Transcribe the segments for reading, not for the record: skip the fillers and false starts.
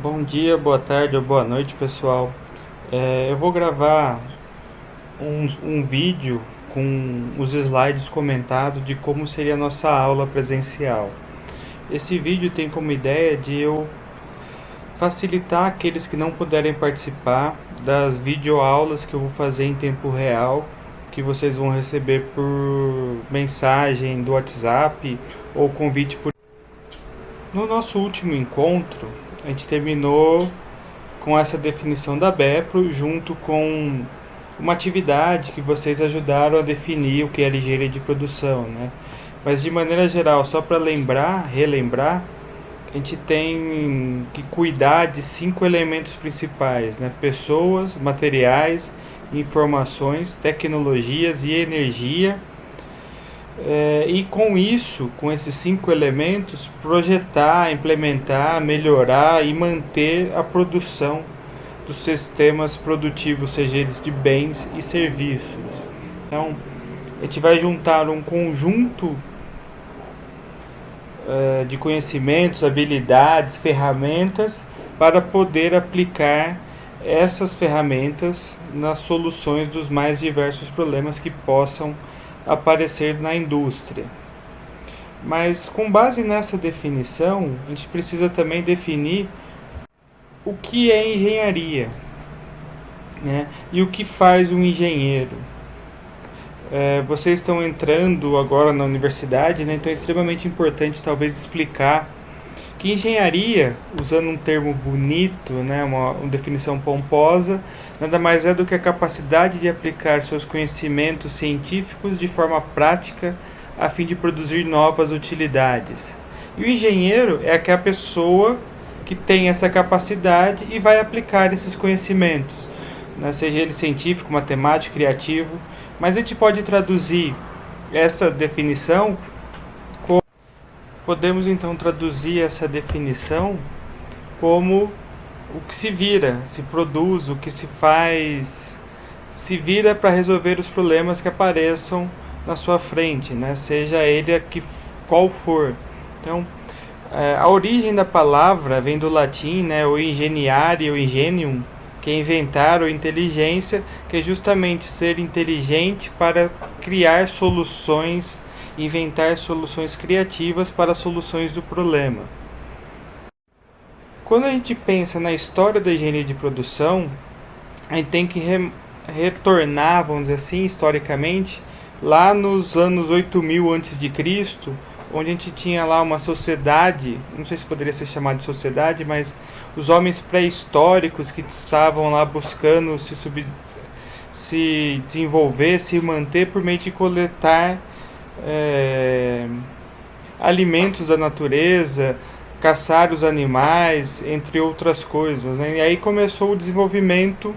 Bom dia, boa tarde ou boa noite, pessoal. Eu vou gravar um vídeo com os slides comentados de como seria a nossa aula presencial. Esse vídeo tem como ideia de eu facilitar aqueles que não puderem participar das videoaulas que eu vou fazer em tempo real, que vocês vão receber por mensagem do WhatsApp ou convite por. No nosso último encontro, a gente terminou com essa definição da BEPRO, junto com uma atividade que vocês ajudaram a definir o que é engenharia de produção, né? Mas de maneira geral, só para relembrar, a gente tem que cuidar de 5 elementos principais, né? Pessoas, materiais, informações, tecnologias e energia. E com isso, com esses 5 elementos, projetar, implementar, melhorar e manter a produção dos sistemas produtivos, seja eles de bens e serviços. Então, a gente vai juntar um conjunto de conhecimentos, habilidades, ferramentas para poder aplicar essas ferramentas nas soluções dos mais diversos problemas que possam aparecer na indústria. Mas com base nessa definição, a gente precisa também definir o que é engenharia, né? E o que faz um engenheiro. Vocês estão entrando agora na universidade, né? Então é extremamente importante talvez explicar que engenharia, usando um termo bonito, né? Uma definição pomposa, nada mais é do que a capacidade de aplicar seus conhecimentos científicos de forma prática a fim de produzir novas utilidades. E o engenheiro é aquela pessoa que tem essa capacidade e vai aplicar esses conhecimentos, né? Seja ele científico, matemático, criativo. Mas a gente pode traduzir essa definição, podemos então traduzir essa definição como o que se vira, se produz, o que se faz, se vira para resolver os problemas que apareçam na sua frente, né? Seja ele qual for. Então, a origem da palavra vem do latim, né? O ingeniare, o ingenium, que é inventar ou inteligência, que é justamente ser inteligente para criar soluções, inventar soluções criativas para soluções do problema. Quando a gente pensa na história da engenharia de produção, a gente tem que retornar, vamos dizer assim, historicamente, lá nos anos 8000 a.C., onde a gente tinha lá uma sociedade, não sei se poderia ser chamada de sociedade, mas os homens pré-históricos que estavam lá buscando se desenvolver, se manter por meio de coletar alimentos da natureza, caçar os animais, entre outras coisas, né? E aí começou o desenvolvimento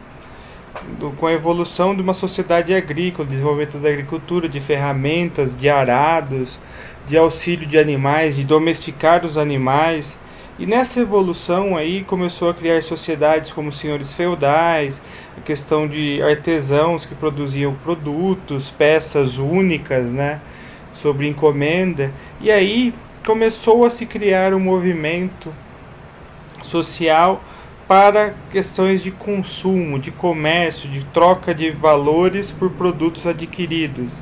com a evolução de uma sociedade agrícola, desenvolvimento da agricultura, de ferramentas, de arados, de auxílio de animais, de domesticar os animais. E nessa evolução aí começou a criar sociedades como senhores feudais, a questão de artesãos que produziam produtos, peças únicas, né, sobre encomenda. E aí começou a se criar um movimento social para questões de consumo, de comércio, de troca de valores por produtos adquiridos.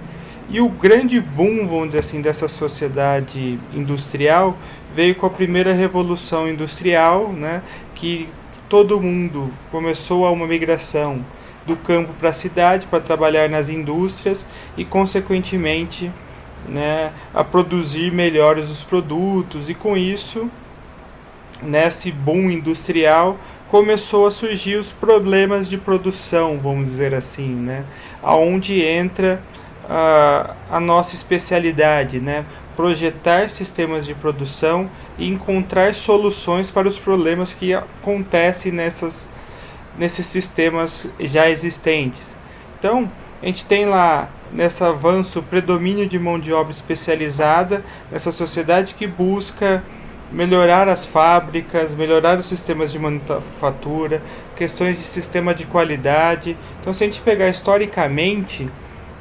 E o grande boom, vamos dizer assim, dessa sociedade industrial veio com a primeira revolução industrial, né, que todo mundo começou a uma migração do campo para a cidade para trabalhar nas indústrias e, consequentemente, né, a produzir melhores os produtos, e com isso, nesse boom industrial, começou a surgir os problemas de produção, vamos dizer assim, né, aonde entra a nossa especialidade, né, projetar sistemas de produção e encontrar soluções para os problemas que acontecem nesses sistemas já existentes. Então, a gente tem lá nesse avanço o predomínio de mão de obra especializada, nessa sociedade que busca melhorar as fábricas, melhorar os sistemas de manufatura, questões de sistema de qualidade. Então, se a gente pegar historicamente,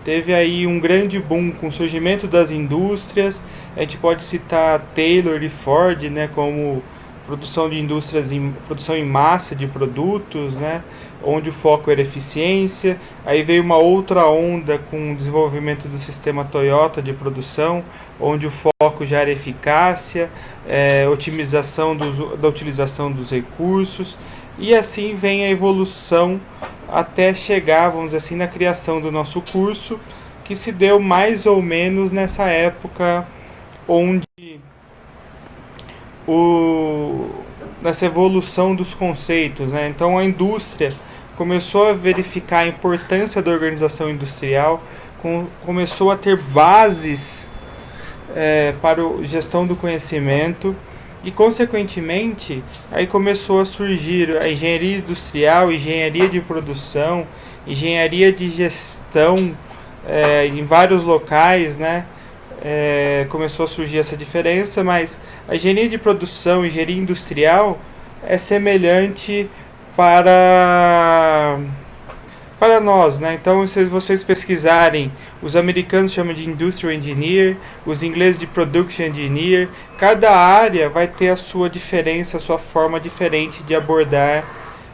teve aí um grande boom com o surgimento das indústrias. A gente pode citar Taylor e Ford, né, como produção de indústrias produção em massa de produtos, né, onde o foco era eficiência. Aí veio uma outra onda com o desenvolvimento do sistema Toyota de produção, onde o foco já era eficácia, otimização da utilização dos recursos, e assim vem a evolução até chegar, vamos dizer assim, na criação do nosso curso, que se deu mais ou menos nessa época onde nessa evolução dos conceitos, né? Então a indústria começou a verificar a importância da organização industrial, começou a ter bases para a gestão do conhecimento e, consequentemente, aí começou a surgir a engenharia industrial, engenharia de produção, engenharia de gestão em vários locais, né? Começou a surgir essa diferença, mas a engenharia de produção e engenharia industrial é semelhante para nós, né? Então, se vocês pesquisarem, os americanos chamam de Industrial Engineer, os ingleses de Production Engineer, cada área vai ter a sua diferença, a sua forma diferente de abordar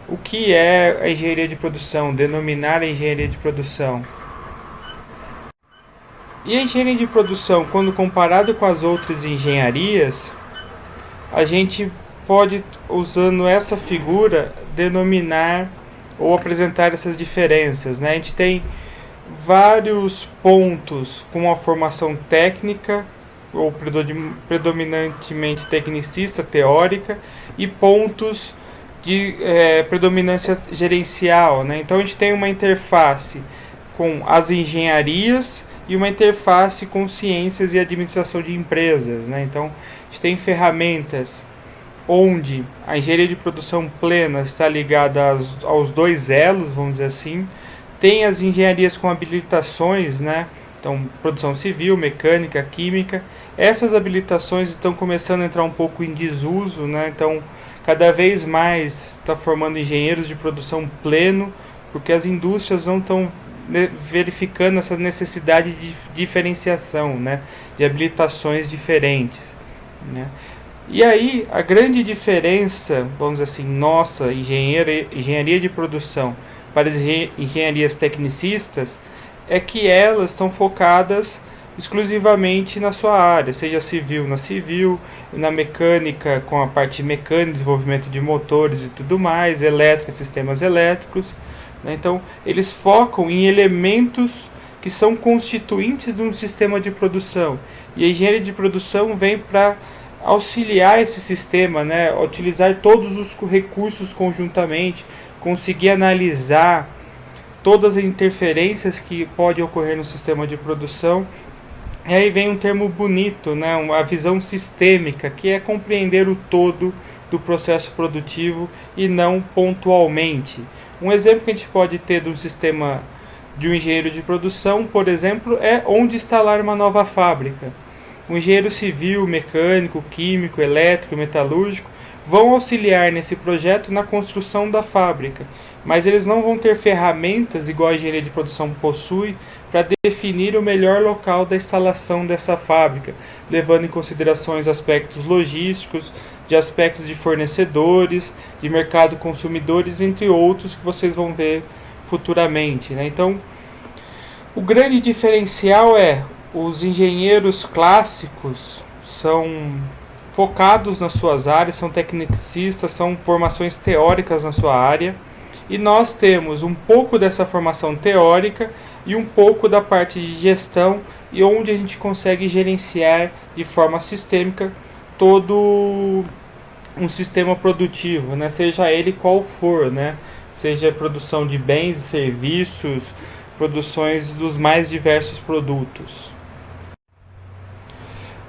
o que é a engenharia de produção, denominar a engenharia de produção. E a engenharia de produção, quando comparado com as outras engenharias, a gente pode, usando essa figura, denominar ou apresentar essas diferenças, né? A gente tem vários pontos com uma formação técnica, ou predominantemente tecnicista, teórica, e pontos de predominância gerencial, né? Então a gente tem uma interface com as engenharias e uma interface com ciências e administração de empresas, né? Então a gente tem ferramentas onde a engenharia de produção plena está ligada aos dois elos, vamos dizer assim. Tem as engenharias com habilitações, né? Então, produção civil, mecânica, química. Essas habilitações estão começando a entrar um pouco em desuso, né? Então, cada vez mais está formando engenheiros de produção pleno, porque as indústrias não estão verificando essa necessidade de diferenciação, né? De habilitações diferentes, né? E aí, a grande diferença, vamos dizer assim, nossa engenharia de produção para as engenharias tecnicistas é que elas estão focadas exclusivamente na sua área, seja civil na civil, na mecânica com a parte mecânica, desenvolvimento de motores e tudo mais, elétrica, sistemas elétricos, né? Então, eles focam em elementos que são constituintes de um sistema de produção. E a engenharia de produção vem para auxiliar esse sistema, né? Utilizar todos os recursos conjuntamente, conseguir analisar todas as interferências que podem ocorrer no sistema de produção. E aí vem um termo bonito, né? A visão sistêmica, que é compreender o todo do processo produtivo e não pontualmente. Um exemplo que a gente pode ter de um sistema de um engenheiro de produção, por exemplo, é onde instalar uma nova fábrica. O engenheiro civil, mecânico, químico, elétrico, metalúrgico vão auxiliar nesse projeto na construção da fábrica, mas eles não vão ter ferramentas, igual a engenharia de produção possui, para definir o melhor local da instalação dessa fábrica, levando em considerações aspectos logísticos, de aspectos de fornecedores, de mercado consumidores, entre outros que vocês vão ver futuramente, né? Então, o grande diferencial é os engenheiros clássicos são focados nas suas áreas, são tecnicistas, são formações teóricas na sua área, e nós temos um pouco dessa formação teórica e um pouco da parte de gestão, e onde a gente consegue gerenciar de forma sistêmica todo um sistema produtivo, né? Seja ele qual for, né? Seja produção de bens e serviços, produções dos mais diversos produtos.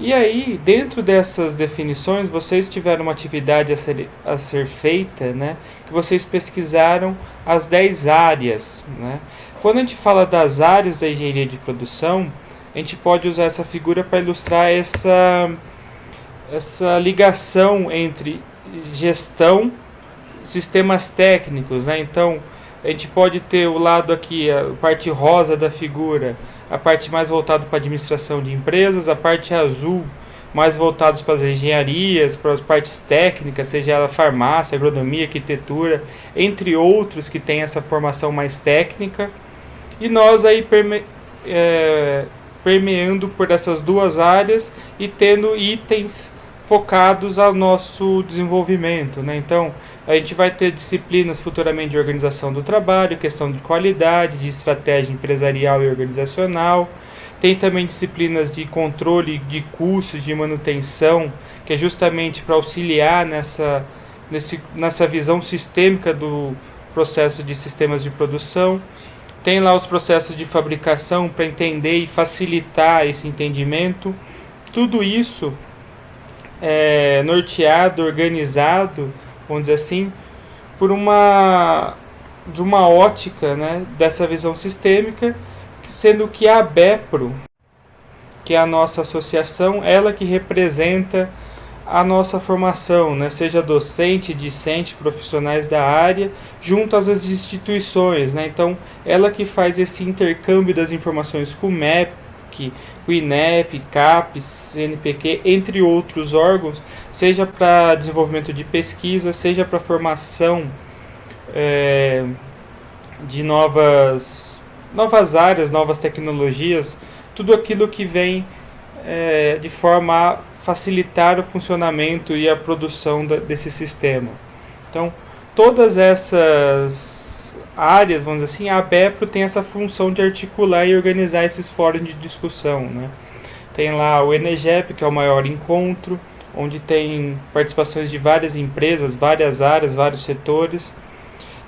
E aí, dentro dessas definições, vocês tiveram uma atividade a ser feita, né? Que vocês pesquisaram as 10 áreas, né? Quando a gente fala das áreas da engenharia de produção, a gente pode usar essa figura para ilustrar essa ligação entre gestão, sistemas técnicos, né? Então, a gente pode ter o lado aqui, a parte rosa da figura, a parte mais voltada para a administração de empresas, a parte azul mais voltados para as engenharias, para as partes técnicas, seja ela farmácia, agronomia, arquitetura, entre outros que têm essa formação mais técnica. E nós aí permeando por essas duas áreas e tendo itens focados ao nosso desenvolvimento, né? Então, a gente vai ter disciplinas futuramente de organização do trabalho, questão de qualidade, de estratégia empresarial e organizacional. Tem também disciplinas de controle de custos, de manutenção, que é justamente para auxiliar nessa visão sistêmica do processo de sistemas de produção. Tem lá os processos de fabricação para entender e facilitar esse entendimento. Tudo isso é norteado, organizado, vamos dizer assim, de uma ótica, né, dessa visão sistêmica, sendo que a ABEPRO, que é a nossa associação, ela que representa a nossa formação, né, seja docente, discente, profissionais da área, junto às instituições, né, então ela que faz esse intercâmbio das informações com o MEC, o INEP, CAPES, CNPq, entre outros órgãos, seja para desenvolvimento de pesquisa, seja para formação de novas áreas, novas tecnologias, tudo aquilo que vem de forma a facilitar o funcionamento e a produção desse sistema. Então, todas essas áreas, vamos dizer assim, a ABEPRO tem essa função de articular e organizar esses fóruns de discussão, né? Tem lá o ENEGEP, que é o maior encontro, onde tem participações de várias empresas, várias áreas, vários setores,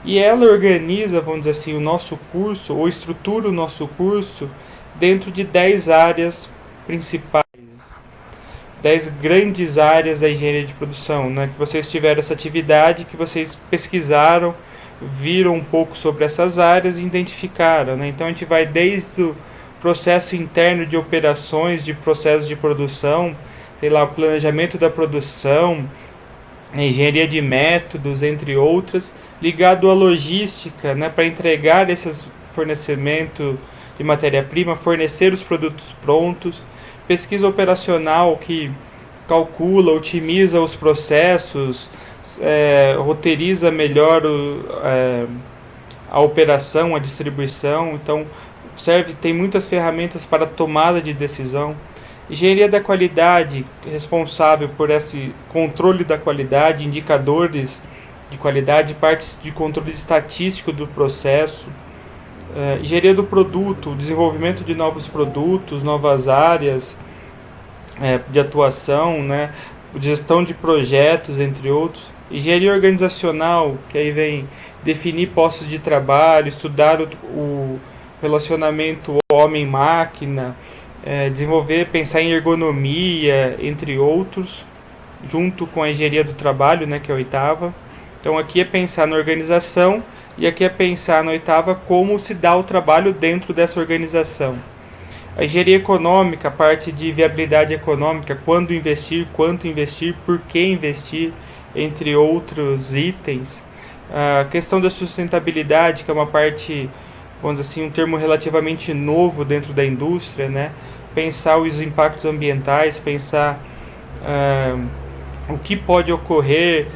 e ela organiza, vamos dizer assim, o nosso curso, ou estrutura o nosso curso dentro de 10 áreas principais, 10 grandes áreas da engenharia de produção, né? Que vocês tiveram essa atividade, que vocês pesquisaram, viram um pouco sobre essas áreas e identificaram, né? Então a gente vai desde o processo interno de operações, de processos de produção, sei lá, o planejamento da produção, engenharia de métodos, entre outras, ligado à logística, né, para entregar esses fornecimento de matéria-prima, fornecer os produtos prontos, pesquisa operacional que calcula, otimiza os processos, roteiriza melhor a operação, a distribuição, então tem muitas ferramentas para tomada de decisão. Engenharia da qualidade, responsável por esse controle da qualidade, indicadores de qualidade, partes de controle estatístico do processo. Engenharia do produto, desenvolvimento de novos produtos, novas áreas de atuação, né? Gestão de projetos, entre outros. Engenharia organizacional, que aí vem definir postos de trabalho, estudar o relacionamento homem-máquina, desenvolver, pensar em ergonomia, entre outros, junto com a engenharia do trabalho, né, que é a oitava. Então aqui é pensar na organização e aqui é pensar na oitava como se dá o trabalho dentro dessa organização. A engenharia econômica, a parte de viabilidade econômica, quando investir, quanto investir, por que investir, entre outros itens. A questão da sustentabilidade, que é uma parte, vamos dizer assim, um termo relativamente novo dentro da indústria, né? Pensar os impactos ambientais, pensar o que pode ocorrer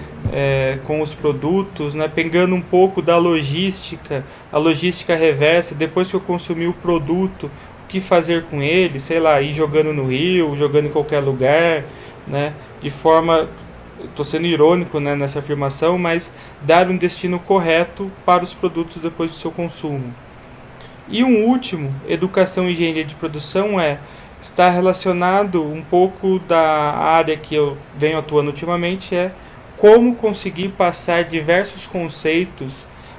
com os produtos, né? Pegando um pouco da logística, a logística reversa, depois que eu consumi o produto, o que fazer com ele, sei lá, ir jogando no rio, jogando em qualquer lugar, né? De forma, estou sendo irônico, né, nessa afirmação, mas dar um destino correto para os produtos depois do seu consumo. E um último, educação e engenharia de produção, está relacionado um pouco da área que eu venho atuando ultimamente, como conseguir passar diversos conceitos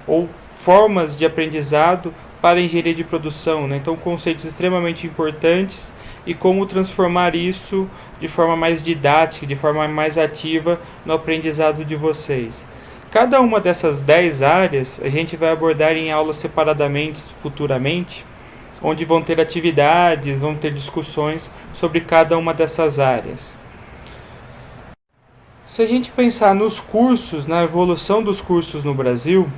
ou formas de aprendizado para a engenharia de produção, né? Então, conceitos extremamente importantes e como transformar isso de forma mais didática, de forma mais ativa no aprendizado de vocês. Cada uma dessas 10 áreas a gente vai abordar em aulas separadamente futuramente, onde vão ter atividades, vão ter discussões sobre cada uma dessas áreas. Se a gente pensar nos cursos, na evolução dos cursos no Brasil,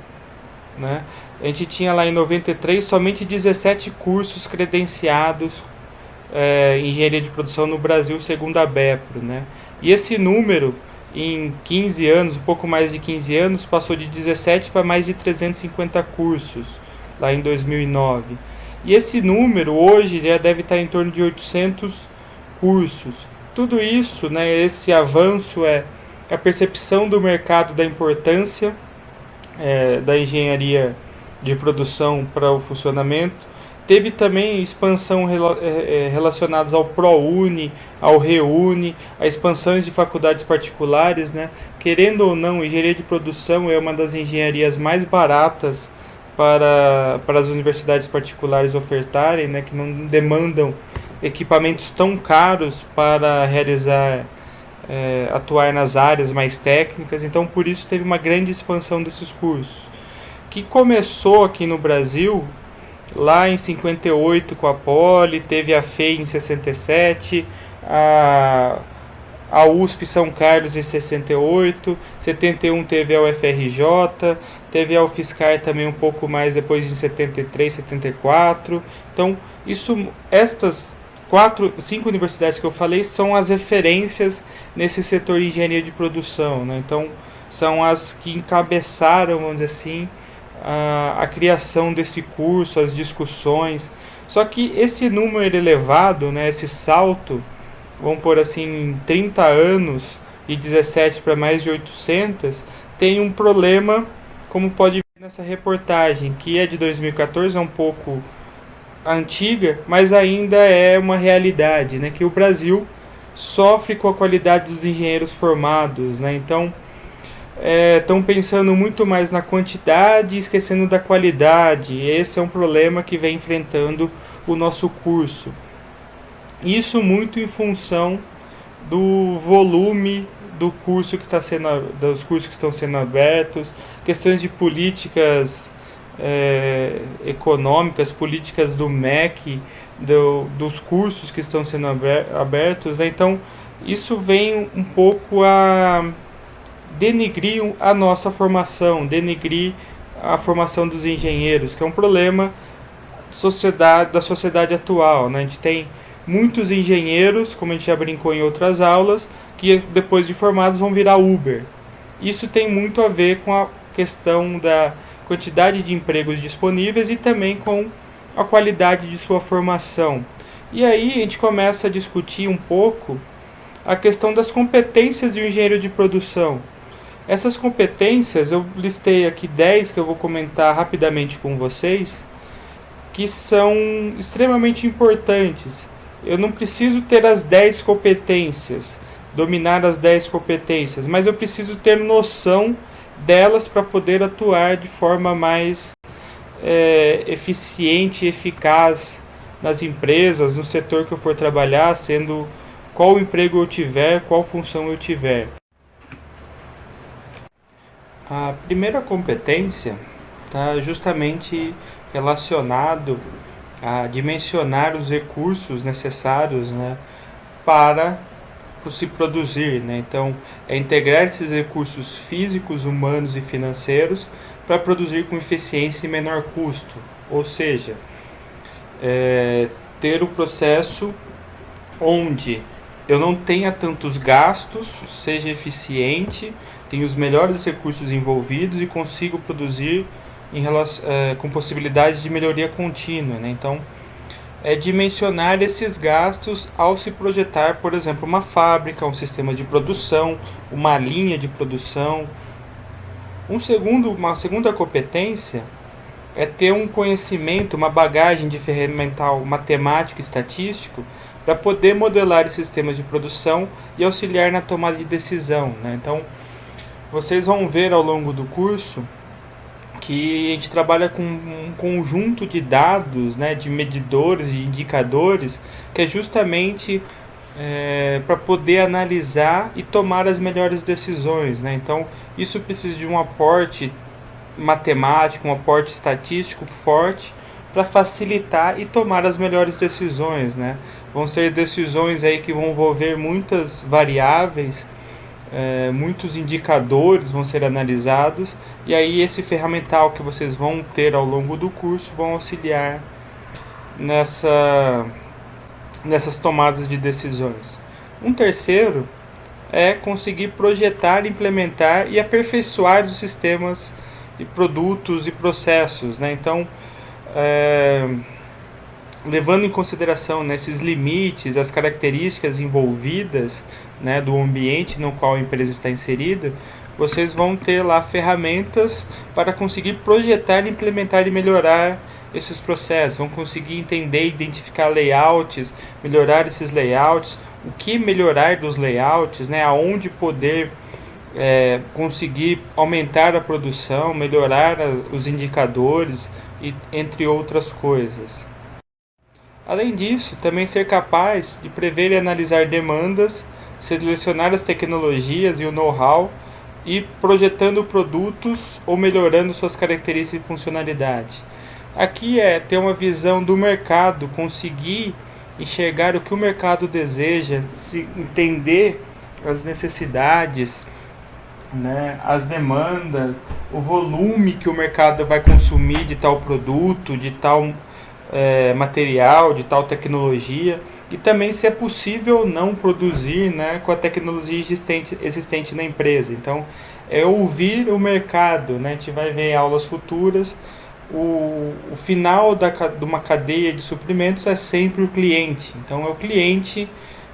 né, a gente tinha lá em 93 somente 17 cursos credenciados engenharia de produção no Brasil, segundo a BEPRO, né? E esse número, em 15 anos, um pouco mais de 15 anos, passou de 17 para mais de 350 cursos, lá em 2009. E esse número hoje já deve estar em torno de 800 cursos. Tudo isso, né, esse avanço é a percepção do mercado da importância da engenharia de produção para o funcionamento. Teve também expansão relacionadas ao ProUni, ao ReUni, a expansões de faculdades particulares, né? Querendo ou não, engenharia de produção é uma das engenharias mais baratas para as universidades particulares ofertarem, né? Que não demandam equipamentos tão caros para realizar, atuar nas áreas mais técnicas. Então, por isso teve uma grande expansão desses cursos, que começou aqui no Brasil lá em 58 com a Poli, teve a FEI em 67, a USP São Carlos em 68, 71 teve a UFRJ, teve a UFSCar também um pouco mais depois em 73, 74. Então, estas 5 universidades que eu falei são as referências nesse setor de engenharia de produção, né? Então, são as que encabeçaram, vamos dizer assim, a criação desse curso, as discussões. Só que esse número elevado, né, esse salto, vamos pôr assim, em 30 anos, de 17 para mais de 800, tem um problema, como pode ver nessa reportagem, que é de 2014, é um pouco antiga, mas ainda é uma realidade, né, que o Brasil sofre com a qualidade dos engenheiros formados, né? Então, estão pensando muito mais na quantidade e esquecendo da qualidade. E esse é um problema que vem enfrentando o nosso curso. Isso muito em função do volume do curso que está sendo, dos cursos que estão sendo abertos, questões de políticas econômicas, políticas do MEC, dos cursos que estão sendo abertos, né? Então, isso vem um pouco a denigrir a nossa formação, denigrir a formação dos engenheiros, que é um problema da sociedade atual, né? A gente tem muitos engenheiros, como a gente já brincou em outras aulas, que depois de formados vão virar Uber. Isso tem muito a ver com a questão da quantidade de empregos disponíveis e também com a qualidade de sua formação. E aí a gente começa a discutir um pouco a questão das competências de um engenheiro de produção. Essas competências, eu listei aqui 10 que eu vou comentar rapidamente com vocês, que são extremamente importantes. Eu não preciso ter as 10 competências, dominar as 10 competências, mas eu preciso ter noção delas para poder atuar de forma mais eficiente e eficaz nas empresas, no setor que eu for trabalhar, sendo qual emprego eu tiver, qual função eu tiver. A primeira competência está justamente relacionado a dimensionar os recursos necessários, né, para se produzir, né? Então, é integrar esses recursos físicos, humanos e financeiros para produzir com eficiência e menor custo. Ou seja, ter o processo onde eu não tenha tantos gastos, seja eficiente, tenha os melhores recursos envolvidos e consigo produzir com possibilidades de melhoria contínua, né? Então, é dimensionar esses gastos ao se projetar, por exemplo, uma fábrica, um sistema de produção, uma linha de produção. Uma segunda competência é ter um conhecimento, uma bagagem de ferramental matemático e estatístico para poder modelar esses sistemas de produção e auxiliar na tomada de decisão, né? Então, vocês vão ver ao longo do curso que a gente trabalha com um conjunto de dados, né, de medidores, de indicadores, que é justamente para poder analisar e tomar as melhores decisões, né? Então, isso precisa de um aporte matemático, um aporte estatístico forte para facilitar e tomar as melhores decisões, né? Vão ser decisões aí que vão envolver muitas variáveis, muitos indicadores vão ser analisados, e aí esse ferramental que vocês vão ter ao longo do curso vão auxiliar nessas tomadas de decisões. Um terceiro é conseguir projetar, implementar e aperfeiçoar os sistemas e produtos e processos, né? Então, levando em consideração, né, esses limites, as características envolvidas, né, do ambiente no qual a empresa está inserida, vocês vão ter lá ferramentas para conseguir projetar, implementar e melhorar esses processos, vão conseguir entender, identificar layouts, melhorar esses layouts, o que melhorar dos layouts, né, aonde poder conseguir aumentar a produção, melhorar os indicadores, e entre outras coisas. Além disso, também ser capaz de prever e analisar demandas, selecionar as tecnologias e o know-how e projetando produtos ou melhorando suas características e funcionalidade. Aqui é ter uma visão do mercado, conseguir enxergar o que o mercado deseja, se entender as necessidades, né, as demandas, o volume que o mercado vai consumir de tal produto, de tal material, de tal tecnologia, e também se é possível ou não produzir, né, com a tecnologia existente na empresa. Então, é ouvir o mercado, né? A gente vai ver em aulas futuras. O final de uma cadeia de suprimentos é sempre o cliente. Então, é o cliente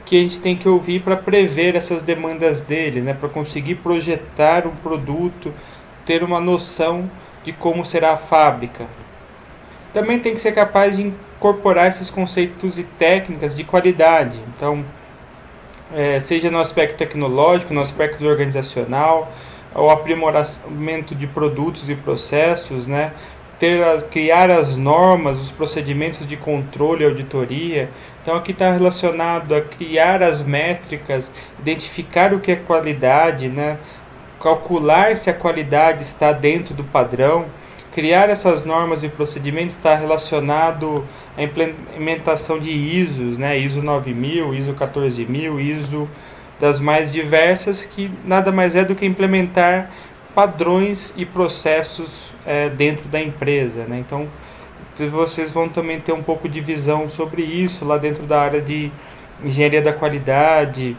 que a gente tem que ouvir para prever essas demandas dele, né, para conseguir projetar um produto, ter uma noção de como será a fábrica. Também tem que ser capaz de incorporar esses conceitos e técnicas de qualidade. Então, seja no aspecto tecnológico, no aspecto organizacional, o aprimoramento de produtos e processos, né? Criar as normas, os procedimentos de controle e auditoria. Então, aqui está relacionado a criar as métricas, identificar o que é qualidade, né? Calcular se a qualidade está dentro do padrão. Criar essas normas e procedimentos está relacionado à implementação de ISOs, né? ISO 9000, ISO 14000, ISO das mais diversas, que nada mais é do que implementar padrões e processos dentro da empresa, né? Então, vocês vão também ter um pouco de visão sobre isso lá dentro da área de engenharia da qualidade,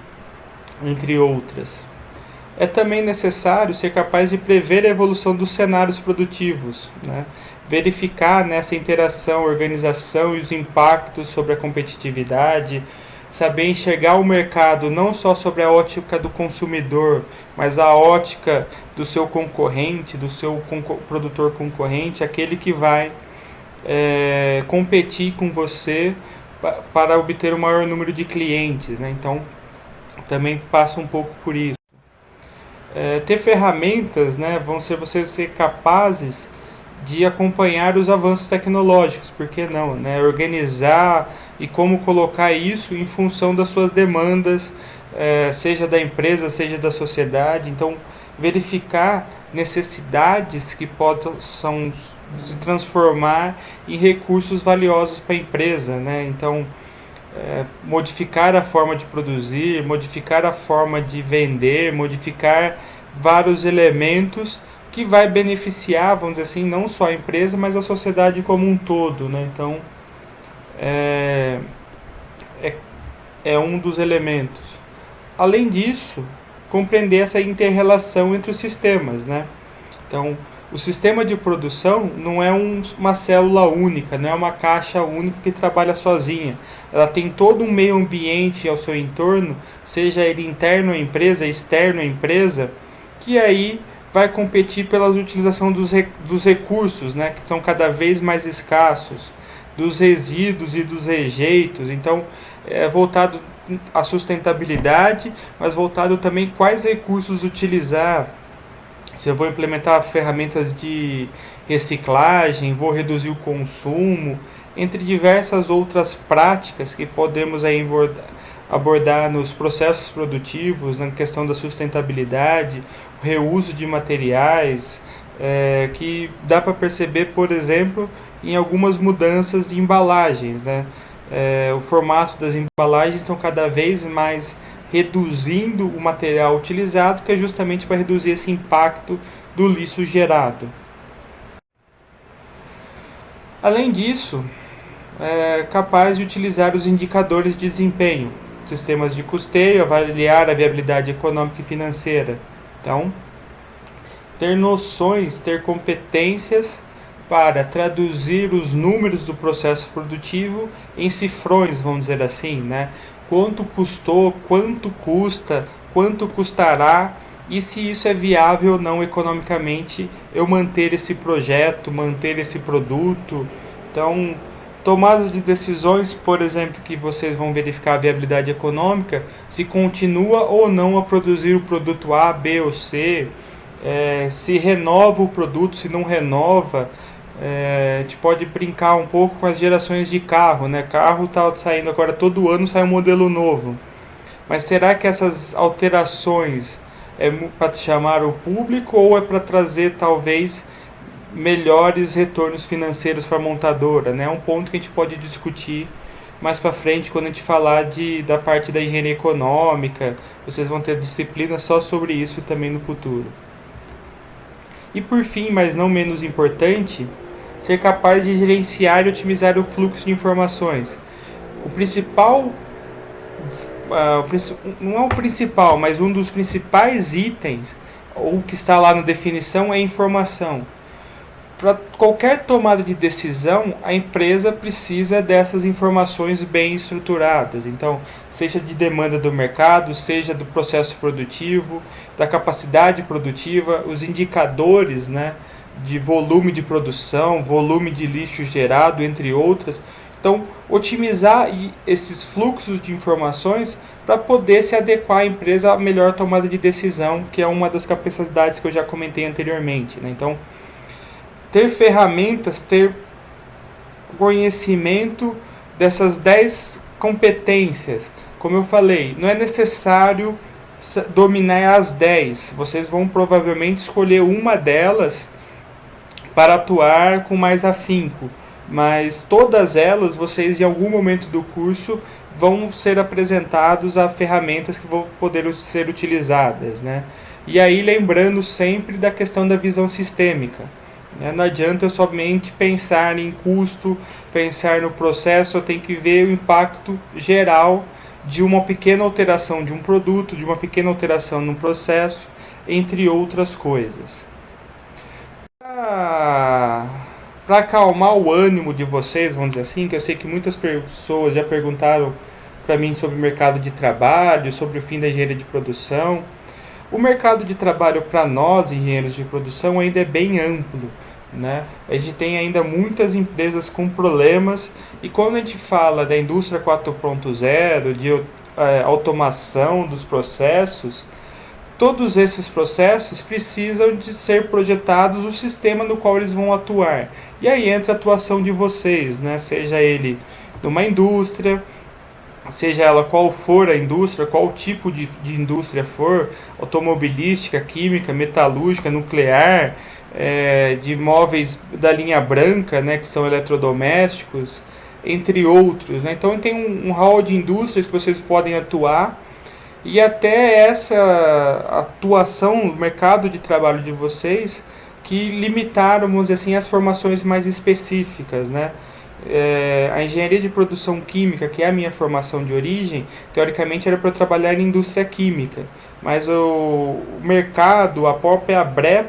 entre outras. É também necessário ser capaz de prever a evolução dos cenários produtivos, né? Verificar nessa interação, organização e os impactos sobre a competitividade, saber enxergar o mercado não só sobre a ótica do consumidor, mas a ótica do seu concorrente, do seu produtor concorrente, aquele que vai competir com você para obter o maior número de clientes, né? Então, também passa um pouco por isso. Ter ferramentas, né, vão ser vocês ser capazes de acompanhar os avanços tecnológicos, por que não, né? Organizar e como colocar isso em função das suas demandas, seja da empresa, seja da sociedade. Então, verificar necessidades que possam se transformar em recursos valiosos para a empresa, né? Então, modificar a forma de produzir, modificar a forma de vender, modificar vários elementos que vai beneficiar, vamos dizer assim, não só a empresa, mas a sociedade como um todo, né? Então, é um dos elementos. Além disso, compreender essa inter-relação entre os sistemas, né? Então, o sistema de produção não é uma célula única, não é uma caixa única que trabalha sozinha. Ela tem todo um meio ambiente ao seu entorno, seja ele interno à empresa, externo à empresa, que aí vai competir pela utilização dos recursos, né, que são cada vez mais escassos, dos resíduos e dos rejeitos. Então, é voltado à sustentabilidade, mas voltado também quais recursos utilizar. Se eu vou implementar ferramentas de reciclagem, vou reduzir o consumo, entre diversas outras práticas que podemos aí abordar nos processos produtivos, na questão da sustentabilidade, o reuso de materiais, que dá para perceber, por exemplo, em algumas mudanças de embalagens, né? O formato das embalagens estão cada vez mais reduzindo o material utilizado, que é justamente para reduzir esse impacto do lixo gerado. Além disso, capaz de utilizar os indicadores de desempenho, sistemas de custeio, avaliar a viabilidade econômica e financeira. Então, ter noções, ter competências para traduzir os números do processo produtivo em cifrões, vamos dizer assim, né? Quanto custou, quanto custa, quanto custará e se isso é viável ou não economicamente eu manter esse projeto, manter esse produto. Então, tomadas de decisões, por exemplo, que vocês vão verificar a viabilidade econômica, se continua ou não a produzir o produto A, B ou C, se renova o produto, se não renova. A gente pode brincar um pouco com as gerações de carro, né? Carro está saindo agora, todo ano sai um modelo novo. Mas será que essas alterações é para chamar o público ou é para trazer talvez melhores retornos financeiros para a montadora, né? É um ponto que a gente pode discutir mais para frente quando a gente falar da parte da engenharia econômica. Vocês vão ter disciplina só sobre isso também no futuro. E por fim, mas não menos importante, ser capaz de gerenciar e otimizar o fluxo de informações. O principal, não é o principal, mas um dos principais itens, ou que está lá na definição, é informação. Para qualquer tomada de decisão, a empresa precisa dessas informações bem estruturadas. Então, seja de demanda do mercado, seja do processo produtivo, da capacidade produtiva, os indicadores, né, de volume de produção, volume de lixo gerado, entre outras. Então, otimizar esses fluxos de informações para poder se adequar à empresa à melhor tomada de decisão, que é uma das capacidades que eu já comentei anteriormente, né? Então, ter ferramentas, ter conhecimento dessas 10 competências. Como eu falei, não é necessário dominar as 10. Vocês vão provavelmente escolher uma delas para atuar com mais afinco. Mas todas elas, vocês em algum momento do curso vão ser apresentados a ferramentas que vão poder ser utilizadas, né? E aí lembrando sempre da questão da visão sistêmica. Não adianta eu somente pensar em custo, pensar no processo, eu tenho que ver o impacto geral de uma pequena alteração de um produto, de uma pequena alteração no processo, entre outras coisas. Para acalmar o ânimo de vocês, vamos dizer assim, que eu sei que muitas pessoas já perguntaram para mim sobre o mercado de trabalho, sobre o fim da engenharia de produção. O mercado de trabalho para nós, engenheiros de produção, ainda é bem amplo, né? A gente tem ainda muitas empresas com problemas e quando a gente fala da indústria 4.0, de automação dos processos, todos esses processos precisam de ser projetados o sistema no qual eles vão atuar. E aí entra a atuação de vocês, né? Seja ele numa indústria, seja ela qual for a indústria, qual tipo de indústria for, automobilística, química, metalúrgica, nuclear, de móveis da linha branca, né, que são eletrodomésticos, entre outros, né? Então tem um hall de indústrias que vocês podem atuar e até essa atuação no mercado de trabalho de vocês que limitaram, vamos dizer assim, as formações mais específicas, né? A engenharia de produção química, que é a minha formação de origem, teoricamente era para eu trabalhar em indústria química, mas o mercado, a própria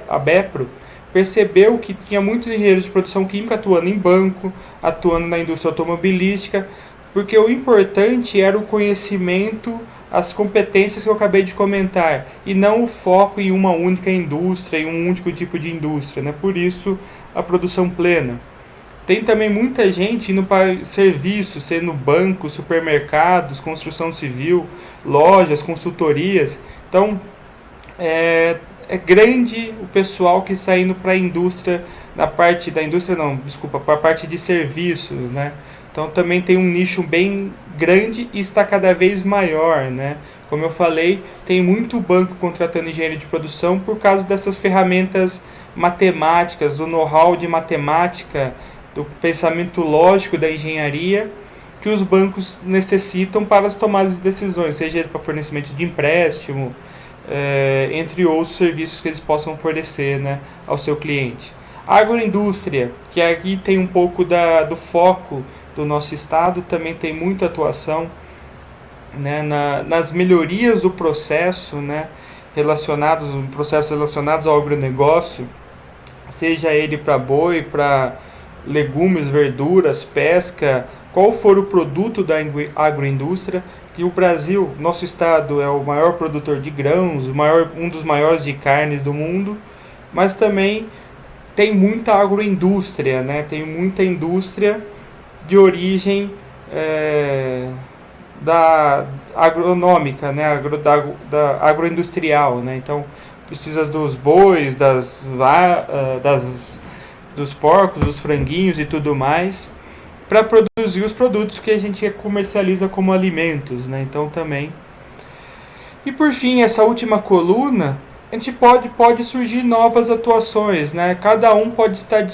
ABEPRO, percebeu que tinha muitos engenheiros de produção química atuando em banco, atuando na indústria automobilística, porque o importante era o conhecimento, as competências que eu acabei de comentar, e não o foco em uma única indústria, em um único tipo de indústria, né? Por isso a produção plena. Tem também muita gente indo para serviços, sendo banco, supermercados, construção civil, lojas, consultorias. Então, é grande o pessoal que está indo para a indústria, na parte da indústria não, desculpa, para a parte de serviços, né? Então também tem um nicho bem grande e está cada vez maior, né? Como eu falei, tem muito banco contratando engenheiro de produção por causa dessas ferramentas matemáticas, do know-how de matemática, do pensamento lógico da engenharia que os bancos necessitam para as tomadas de decisões, seja para fornecimento de empréstimo, entre outros serviços que eles possam oferecer, né, ao seu cliente. A agroindústria, que aqui tem um pouco do foco do nosso estado, também tem muita atuação, né, nas melhorias do processo, né, processos relacionados ao agronegócio, seja ele para boi, para legumes, verduras, pesca, qual for o produto da agroindústria, que o Brasil, nosso estado, é o maior produtor de grãos, um dos maiores de carne do mundo, mas também tem muita agroindústria, né? Tem muita indústria de origem da agronômica, né? Da agroindustrial, né? Então precisa dos bois, dos porcos, dos franguinhos e tudo mais, para produzir os produtos que a gente comercializa como alimentos, né? Então também. E por fim, essa última coluna, a gente pode surgir novas atuações, né? Cada um pode estar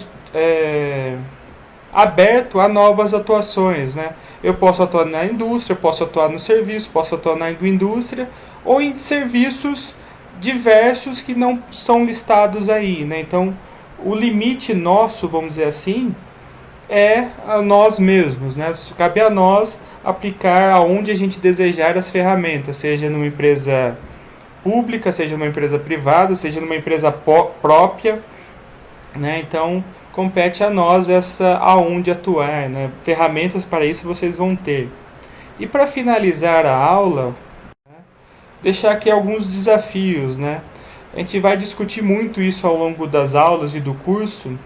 aberto a novas atuações, né? Eu posso atuar na indústria, posso atuar no serviço, posso atuar na agroindústria ou em serviços diversos que não são listados aí, né? Então, o limite nosso, vamos dizer assim, é a nós mesmos, né? Cabe a nós aplicar aonde a gente desejar as ferramentas, seja numa empresa pública, seja numa empresa privada, seja numa empresa própria, né? Então, compete a nós aonde atuar, né? Ferramentas para isso vocês vão ter. E para finalizar a aula, deixar aqui alguns desafios, né? A gente vai discutir muito isso ao longo das aulas e do curso,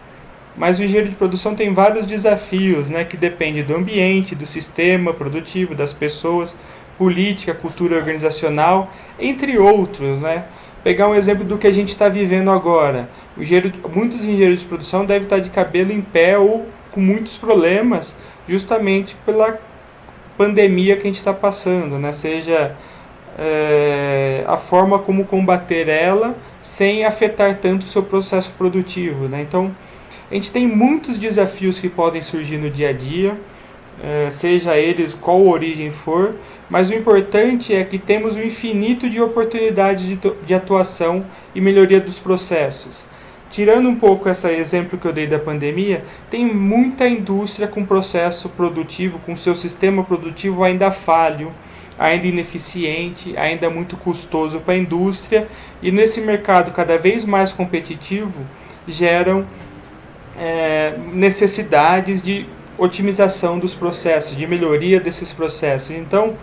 mas o engenheiro de produção tem vários desafios, né, que dependem do ambiente, do sistema produtivo, das pessoas, política, cultura organizacional, entre outros, né? Pegar um exemplo do que a gente está vivendo agora. Muitos engenheiros de produção devem estar de cabelo em pé ou com muitos problemas, justamente pela pandemia que a gente está passando, né? Seja a forma como combater ela sem afetar tanto o seu processo produtivo, né? Então, a gente tem muitos desafios que podem surgir no dia a dia, seja eles qual origem for, mas o importante é que temos um infinito de oportunidades de atuação e melhoria dos processos. Tirando um pouco esse exemplo que eu dei da pandemia, tem muita indústria com processo produtivo, com seu sistema produtivo ainda falho, ainda ineficiente, ainda muito custoso para a indústria, e nesse mercado cada vez mais competitivo geram necessidades de otimização dos processos, de melhoria desses processos. Então,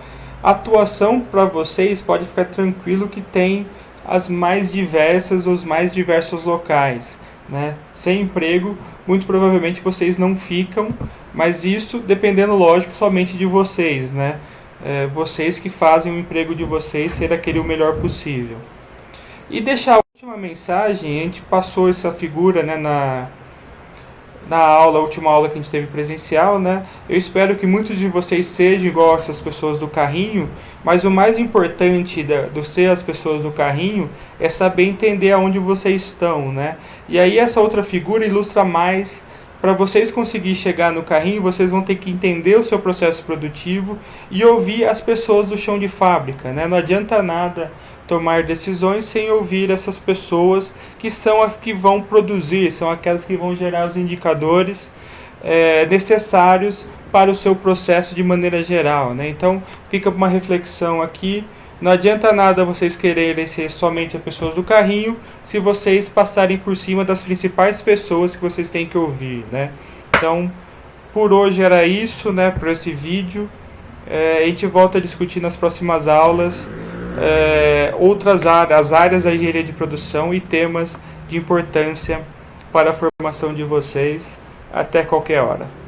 a atuação para vocês pode ficar tranquilo que tem os mais diversos locais, né? Sem emprego, muito provavelmente vocês não ficam, mas isso dependendo, lógico, somente de vocês, né? Vocês que fazem o emprego de vocês ser aquele o melhor possível. E deixar a última mensagem, a gente passou essa figura, né, a última aula que a gente teve presencial, né? Eu espero que muitos de vocês sejam igual essas pessoas do carrinho, mas o mais importante do ser as pessoas do carrinho é saber entender aonde vocês estão, né? E aí essa outra figura ilustra mais. Para vocês conseguirem chegar no carrinho, vocês vão ter que entender o seu processo produtivo e ouvir as pessoas do chão de fábrica, né? Não adianta nada tomar decisões sem ouvir essas pessoas que são as que vão produzir, são aquelas que vão gerar os indicadores necessários para o seu processo de maneira geral, né? Então fica uma reflexão aqui. Não adianta nada vocês quererem ser somente as pessoas do carrinho se vocês passarem por cima das principais pessoas que vocês têm que ouvir, né? Então, por hoje era isso, né? Por esse vídeo. A gente volta a discutir nas próximas aulas outras áreas, as áreas da engenharia de produção e temas de importância para a formação de vocês. Até qualquer hora.